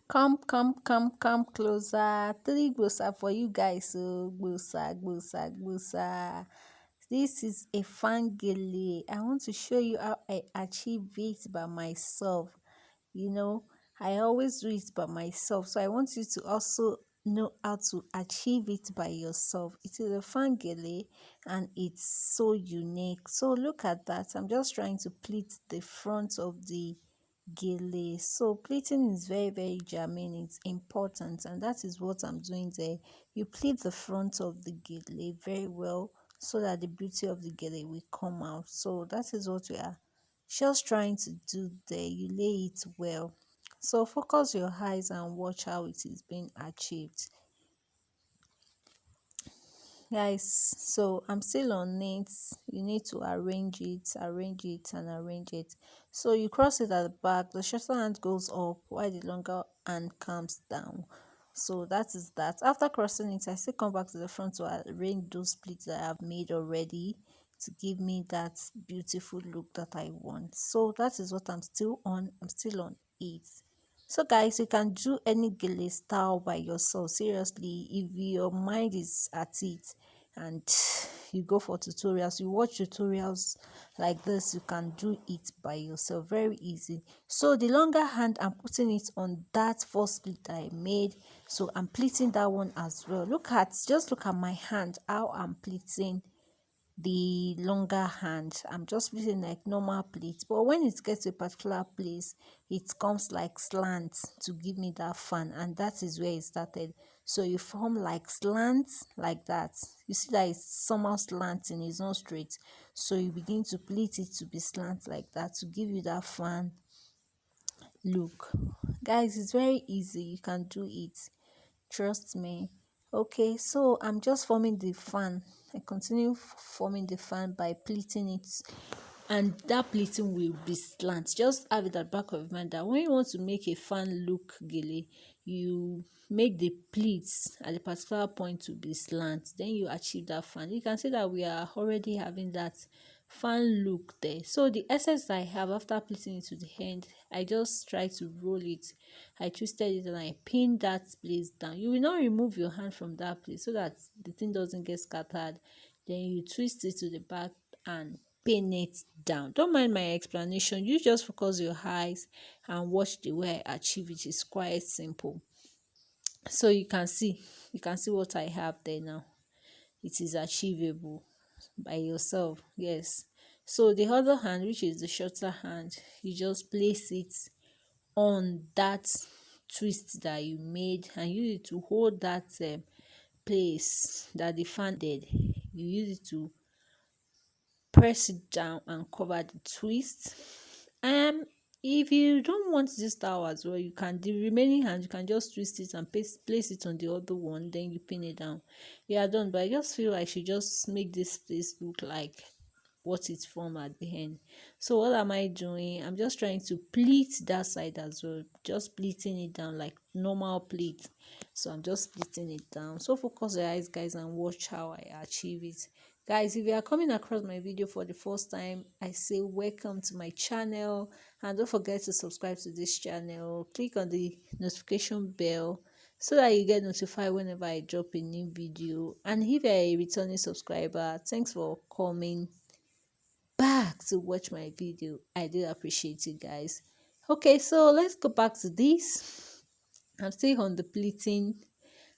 Come closer. Three gbosa for you guys. So gbosa. This is a fan gele. I want to show you how I achieve it by myself. You know, I always do it by myself. So I want you to also know how to achieve it by yourself. It is a fan gele and it's so unique. So look at that. I'm just trying to pleat the front of the gele. So pleating is very germane, it's important, and that is what I'm doing there. You pleat the front of the gele very well so that the beauty of the gele will come out. So that is what we are just trying to do there. You lay it well. So focus your eyes and watch how it is being achieved. Guys, so I'm still on it. You need to arrange it and arrange it. So you cross it at the back, the shorter hand goes up while the longer hand comes down. So that is that. After crossing it, I still come back to the front to arrange those pleats that I have made already to give me that beautiful look that I want. So that is what I'm still on. I'm still on it. So guys, you can do any gele style by yourself. Seriously, if your mind is at it and you go for tutorials, you watch tutorials like this, you can do it by yourself. Very easy. So the longer hand, I'm putting it on that first split that I made. So I'm pleating that one as well. Just look at my hand, how I'm pleating the longer hand. I'm just using like normal pleats, but when it gets to a particular place, it comes like slants to give me that fan, and that is where it started. So you form like slants like that. You see that it's somehow slanting, it's not straight. So you begin to pleat it to be slant like that to give you that fan look. Guys, it's very easy. You can do it. Trust me. Okay, so I'm just forming the fan. I continue forming the fan by pleating it, and that pleating will be slant. Just have it at the back of your mind that when you want to make a fan look gele, you make the pleats at a particular point to be slant, then you achieve that fan. You can see that we are already having that fan look there. So the excess I have after pleating it to the end, I just try to roll it. I twisted it and I pinned that place down. You will not remove your hand from that place so that the thing doesn't get scattered. Then you twist it to the back and pin it down. Don't mind my explanation. You just focus your eyes and watch the way I achieve it. It's quite simple. So you can see what I have there now. It is achievable by yourself. Yes. So the other hand, which is the shorter hand, you just place it on that twist that you made and use it to hold that place that the fan did. You use it to press it down and cover the twist. If you don't want this style as well, you can, the remaining hand, you can just twist it and place it on the other one, then you pin it down. You are done. But I just feel I should just make this place look like what it formed at the end. So what am I doing? I'm just trying to pleat that side as well, just pleating it down like normal pleat. So I'm just pleating it down. So focus your eyes, guys, and watch how I achieve it. Guys, if you are coming across my video for the first time, I say welcome to my channel, and don't forget to subscribe to this channel. Click on the notification bell so that you get notified whenever I drop a new video. And if you're a returning subscriber, thanks for coming back to watch my video. I do appreciate you guys. Okay, so let's go back to this. I'm still on the pleating.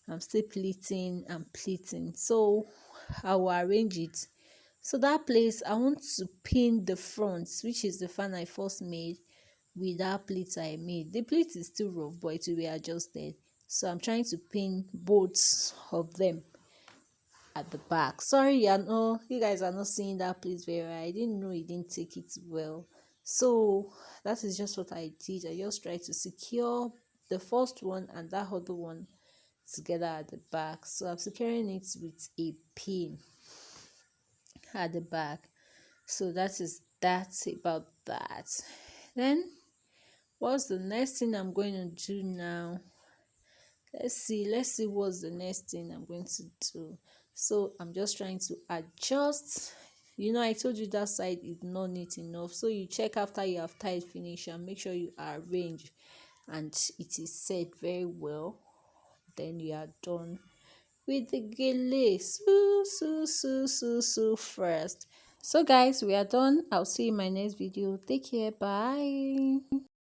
I'm still pleating and pleating. So I will arrange it. So that place, I want to pin the front, which is the fan I first made, with that pleat I made. The pleat is still rough, but it will be adjusted. So I'm trying to pin both of them at the back. Sorry, you guys are not seeing that place very well. I didn't know you didn't take it well. So that is just what I did. I just tried to secure the first one and that other one together at the back. So I'm securing it with a pin at the back. So that's about that. Then what's the next thing I'm going to do now? Let's see what's the next thing I'm going to do. So I'm just trying to adjust. I told you that side is not neat enough, so you check after you have tied finish and make sure you arrange and it is set very well, then you are done with the gele. So first. So guys, we are done. I'll see you in my next video. Take care. Bye.